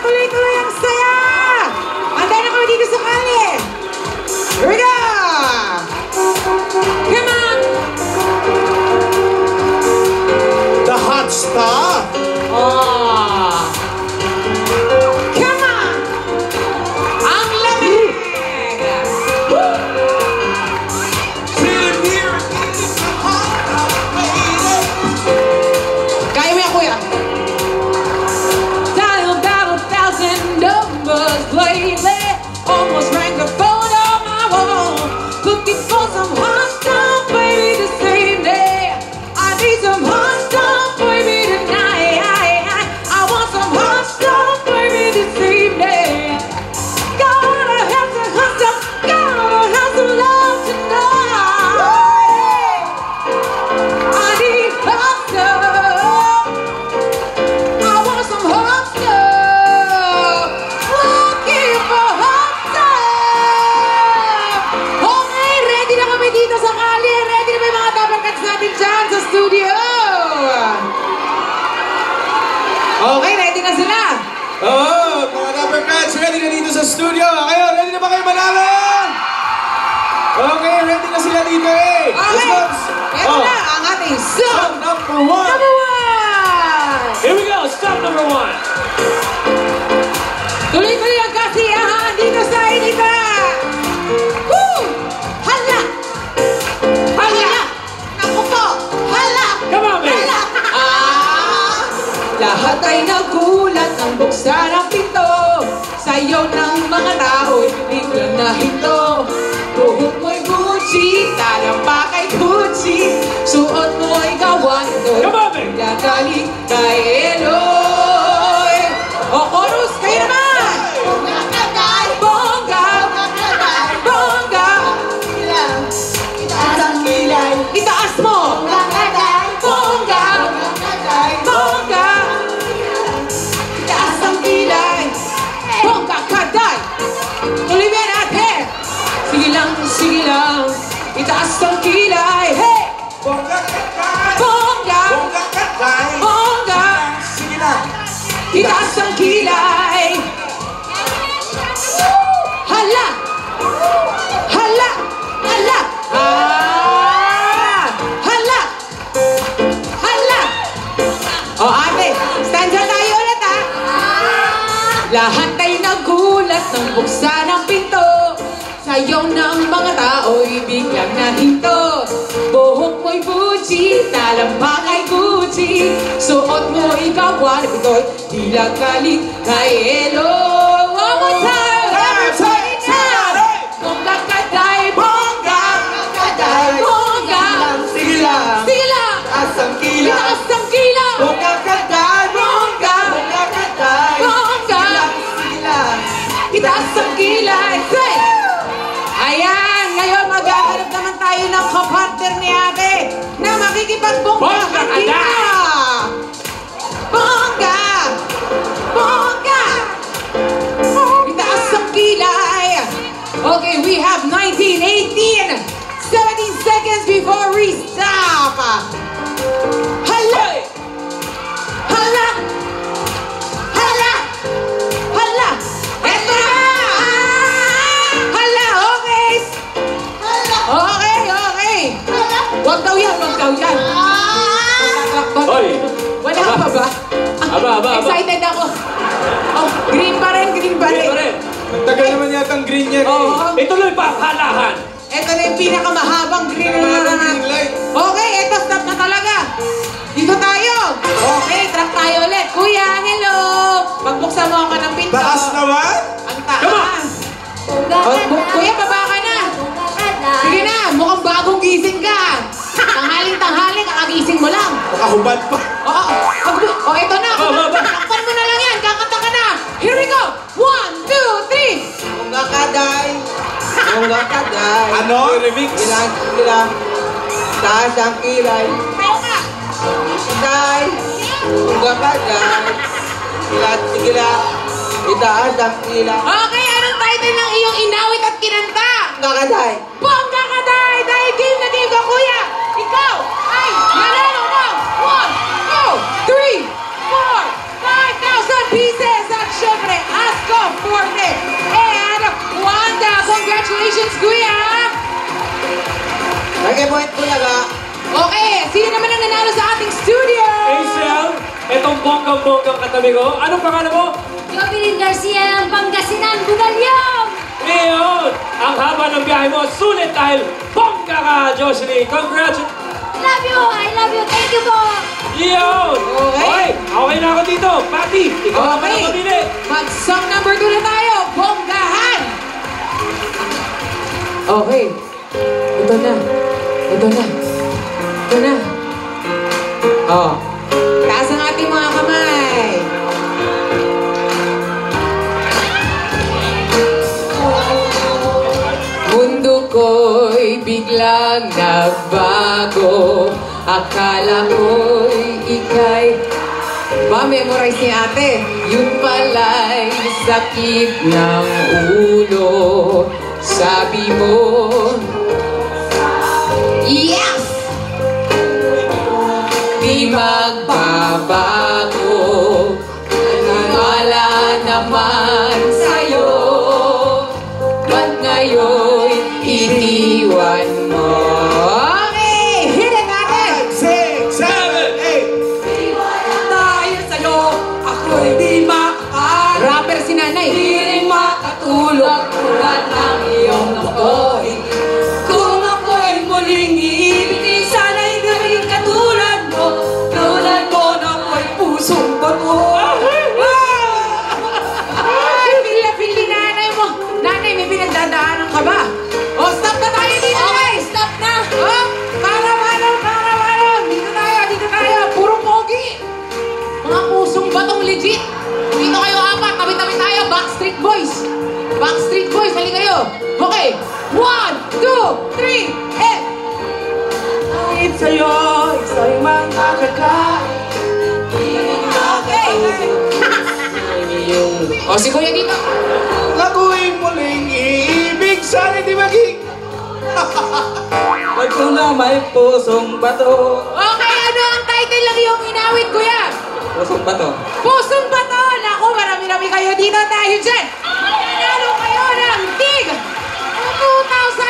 tuloy-tuloy ang saya! Handa na kami dito sa kalye! Here we go! Come on! The hot stuff! Oh! Come on! Ang lamig! Kaya mo yan, kuya! Dial about 1,000 numbers lately. Almost rang the phone on my wall. Looking for some hot stuff, baby, the same day. I need some hot stuff, baby, tonight. I want some hot stuff, baby, the same day. Gotta have some hot stuff, gotta have some love tonight. I need hot stuff. I want some hot stuff. Looking for hot stuff. Okay, ready na kami dito sa kalye. Ready na ba yung mga dabarkats natin dyan sa studio? Okay, ready na sila. Oh, mga Dapper Cats, ready na dito sa studio. Kayo, ready na ba kayo manalo? Okay, ready na sila dito eh. Let's Okay, go. eto na ang ating song Song number one. number one. Here we go, stop number one. Tuloy-tuloy ang kasiyahan dito sa Inita! Woo! Hala! Hala! Naku po! Hala! Come on, baby. Hala! Lahat ay nagulat nang buksan ang pinto. Sayaw ng mga tao'y biglang nahinto. Buhok mo'y Gucci, talampak ay Gucci. Suot mo'y gawa nito'y Come on, baby. pinagaling kay Eloy. O, chorus, kayo naman! Bongga! Bongga! Itaas mo! Bongga! Bongga! Itaas ang kilay! Bongga kaday! Tuloy mo yan, ate! Sige lang, itaas ang kilay! Hey! Bongga katay. Bongga! Bongga katay. Bongga! Sige na. Itaas ang kilay! Hala! Hala! Hala! Hala! Hala! O ate, stanza tayo ulit ha! Lahat ay nagulat nang buksan ang pinto. Sayaw ng mga tao'y biglang nahinto. Buhok mo'y Gucci, talampak ay Gucci. Suot mo'y gawa nito'y tila galing kay Eloy. One more time! Everybody now! Bongga kaday, bongga! Bongga! Sige lang. Sige lang! Taas ang kilay. Itaas ang kilay! Bongga katay. Bongga! Bongga katay. Bongga! Sige lang. Itaas ang kilay! Say! Ayan! Ngayon maghahanap naman tayo ng kapartner ni ate na makikipagbongga Bongga kay ka Tita! Bongga! Bongga! Itaas ang kilay! Okay, we have 19, 18, 17 seconds before we stop! Hala! Hala! Hala! Hala! Eto na! Hala! Okay! Okay! Wag daw yan! Hoy! Wala pa ba? Aba. Excited ako. Oh, green pa rin. Green pa rin. Ang tagal naman yata ang green yan eh. Oo. Ituloy pa ang halahan. Ito na yung pinakamahabang green na Mahabang narangat. green light. Okay, ito stop na talaga. Dito tayo. Okay, track tayo ulit. Kuya, hello. Magbuksan mo ako ng pinto. Taas naman? Ang Come on. taas. Kuya, baba ka na. Sige na, mukhang bagong gising ka. Tanghaling-tanghali, kakagising mo lang. Nakahubad pa. Oo, ito na. Baba. Takpan mo na lang yan. Kakanta ka na. Here we go. 1, 2, 3. Bongga kaday. Bongga kaday. Ano? Remix? Ilan. Taas ang kilay. Tayo ka. Kaday. Bongga kaday. Ilan. Itaas ang kilay. Okay, anong title ng iyong inawit at kinanta? Bongga kaday. Bongga ka dahil! Dahil game na game ka, kuya! Ikaw ay nanalo ng 1, 2, 3, 4, 5,000 pieces! At syempre, Congratulations, Kuya! Nag-point ko lang ha. Okay, sino naman ang nanalo sa ating studio? Hazel, itong bonggang-bonggang katabi ko. Anong pangalan mo? Jovelyn Garcia ng Pangasinan, Bugalyong! Ngayon, ang haba ng biyahe mo, sulit dahil bongga ka, Jocelyn. Congratulations! Love you! I love you! Thank you po! Yun! Okay. Okay na ako dito. Patty, ikaw na Okay. pala pamili. Mag-song number 2 na tayo. Bonggahan! Okay. Ito na. Ito na. Ito na. Oh. Taas ang ating mga kamay. Mundo ko'y biglang nagbago. Akala ko'y ika'y ma-memorize ni ate. Yun pala'y sakit ng ulo. Sabi mo, yes! Di magbabago. Wala naman sa'yo. Ba't ngayon iniwan mo? Okay! Hit it natin! 6, 7, 8. Dahil sa'yo, ako'y di makakal. Rapper si nanay. Di rin makatulog tulad ng iyong apoy. Kung ako'y muling iibig, sana'y gawin katulad mo. Tulad mo na ako'y pusong bato. Ay, feel ni nanay mo. Nanay, may pinagdadaanan ka ba? O, stop na tayo dito, guys! Stop na! Oh, para. Dito tayo. Puro pogi. Mga pusong batong legit. Dito kayo apat. Tabi-tabi tayo. Backstreet Boys. Backstreet Boys, halika kayo. Okay. 1, 2, 3, and... Kahit sa'yo, isa'y mga kakain. Okay. O, si Kuya dito. Ako'y muling iibig, sana di maging. Pag ko na may pusong bato. Okay, ano ang title ng iyong inawit, Kuya? Pusong bato. Pusong Bato! Naku, marami-rami kayo dito dahil dyan. Nanalo kayo ng tig! 2,000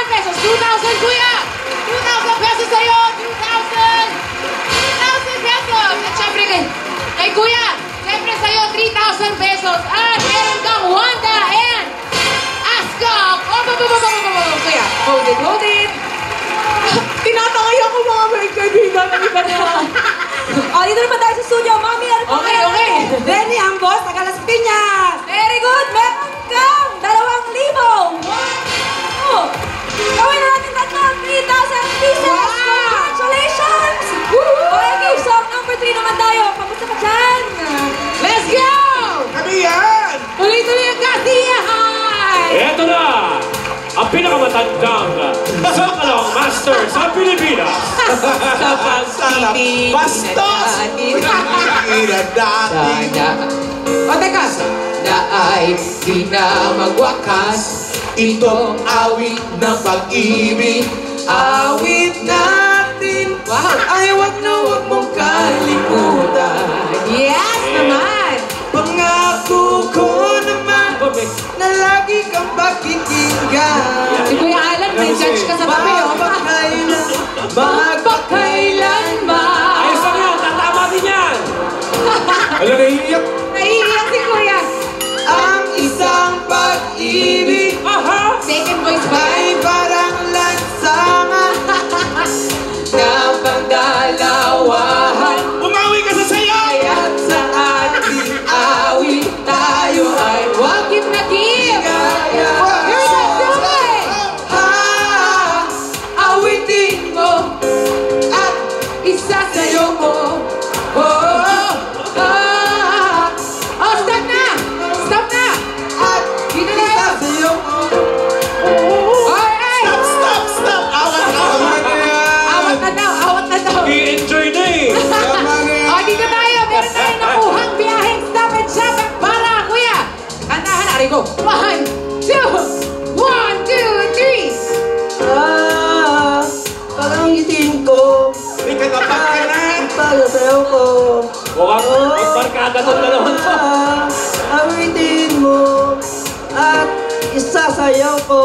pesos. 2,000, Kuya! 2,000 pesos sa'yo! 2,000! 3,000 pesos! At syempre kay Kuya, syempre sa'yo 3,000 pesos. At meron kang Wanda and Ascom! Kuya, hold it! Tinatangay ako mga may kaibigan. O, dito naman tayo sa studio. Mami, ano po Okay, kaya? okay. Benny, ang boss, taga Las Piñas. Very good. Meron kang 2,000. Oh, gawin na natin tatlo. 3,000 pieces. Wow. Congratulations. Okay, song number 3 naman tayo. Kamusta ka dyan? Let's go! Kami yan! Tuloy-tuloy ang kasiyahan! Eto na! Ang pinakamatandang Sakalong Master sa Pilipinas. Sana bastos! Ira dati. O teka, na ay di na magwakas. Itong awit ng pag-ibig. Awit natin. Wow! Ay, wag na wag mong kalimutan. Yes naman! Pangako ko naman na lagi kang pakikinggan. Si Kuya Alan, may judge ka sa tabi, oh. Magpakailanman. Ayos lang yan, tatama din yan. Alam na iiyak. Naiiyak si Kuya. Ang isang pag-ibig Aha! Second voice ba? ay parang lansangan Na pangdalawahan. Umawi ka sa sayo! Kaya't sa ating awit tayo ay wag give na give. You're not doing. Awitin mo at isasayo mo. Oh, stop na! Stop na! At Dito na yun! isasayo mo. Alright! Stop! Awat na! Awat na daw! Awat na daw! I-enjoy na eh. O, dito tayo! Meron tayo nakuhang biyaheng Stop and Shop para, Kuya! Kantahan na, Rico! 1, 2! 1, 2, 3! Parang itin ko. May katapat ka na! Pagsasayaw ko. Mukhang magbarkada tong dalawang to. Awitin mo at isasayaw ko.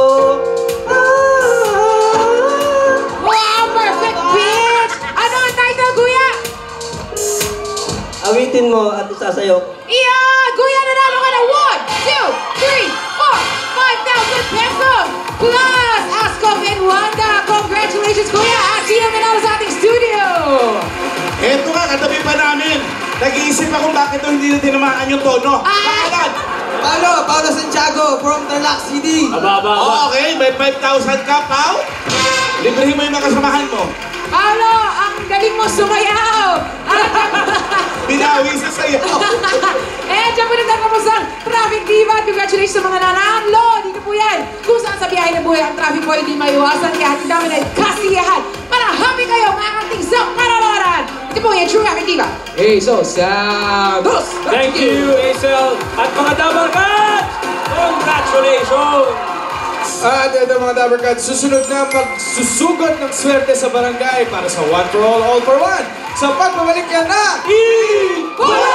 mo at isasayaw ko. Iyan! Kuya, nanalo ka ng 1, 2, 3, 4, 5,000 pesos! Plus, Ascom and Wanda! Congratulations, Kuya! At sino nanalo sa ating studio? Eto nga, katabi pa namin. Nag-iisip ako bakit ito hindi na tinamaan yung tono. Pangalan? Paolo Santiago from Tarlac City. Aba. Okay, may 5,000 ka, Pao. Librihin mo yung mga kasamahan mo. Paolo, ang galing mo sumayaw! Binawi sa sayo. Eh, dyan po nagtatapos ang Traffic Diva. Congratulations sa mga nanalo. Dito po yan. Kung saan sa biyahe ng buhay, ang traffic po hindi maiwasan. Kaya hatid namin ay kasiyahan. Para happy kayo, mga kanting sa panaloran. Ito po yung True Traffic Diva. Jesus Santos! Thank you, Hazel. At mga Dabber Cats, congratulations! At ito mga Dabber Cats, susunod na magsusugot ng swerte sa barangay para sa One for All for One. Sa pagbabalik yan na! Wala!